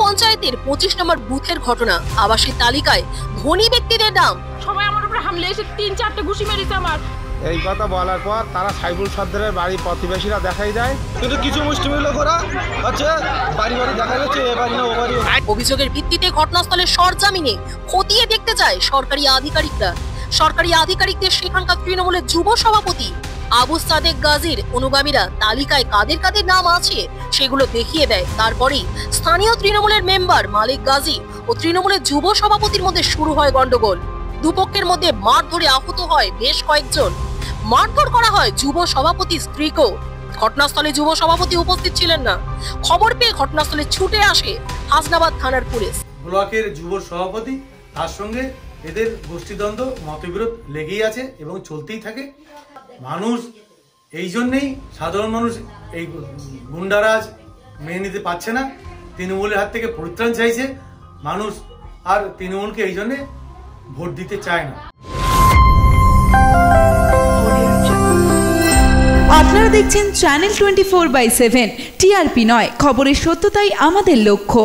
পঞ্চায়েতের 25 নম্বর বুথের ঘটনা। আবাসের তালিকায় ধনী ব্যক্তিদের নাম। সবাই আমার উপরে হামলে এসে 3-4টে ঘুষি মেরেছে আমার। এই কথা বলার পর তারা সাইফুল সর্দারের বাড়ির প্রতিবেশীরা দেখাই যায়, কিন্তু কিছু মুষ্টিমেয় লোকেরা আচ্ছা বাড়ি বাড়ি দেখা যাচ্ছে এ বাড়ি না ও বাড়ি। অভিযোগের ভিত্তিতে ঘটনাস্থলে সরজমিনে খতিয়ে দেখতে যায় সরকারি আধিকারিকরা। সরকারি আধিকারিকদের সেখানকার তৃণমূলের যুব সভাপতি আবু সাদেক গাজীর অনুগামীরা তালিকায় কাদের কাদের নাম আছে সেগুলো দেখিয়ে দেয়। তারপরেই স্থানীয় তৃণমূলের মেম্বার মালিক গাজী ও তৃণমূলের যুব সভাপতির মধ্যে শুরু হয় গন্ডগোল। দুপক্ষের মধ্যে মারধরে আহত হয় বেশ কয়েকজন। মারধর করা হয় যুব সভাপতির স্ত্রীকেও। ঘটনাস্থলে যুব সভাপতি উপস্থিত ছিলেন না। খবর পেয়ে ঘটনাস্থলে ছুটে আসে হাসনাবাদ থানার পুলিশ। ব্লকের যুব সভাপতি তার সঙ্গে এদের গোষ্ঠীদ্বন্দ্ব মতবিরোধ লেগেই আছে এবং চলতেই থাকে। মানুষ এই জন্যেই সাধারণ মানুষ এই গুন্ডারাজ মেনে নিতে পারছে না, তৃণমূলের হাত থেকে পরিত্রাণ চাইছে। মানুষ আর তৃণমূলকে এই জন্যে ভোট দিতে চায় না। আপনারা দেখছেন চ্যানেল 24/7। টিআরপি নয়, খবরের সত্যতাই আমাদের লক্ষ্য।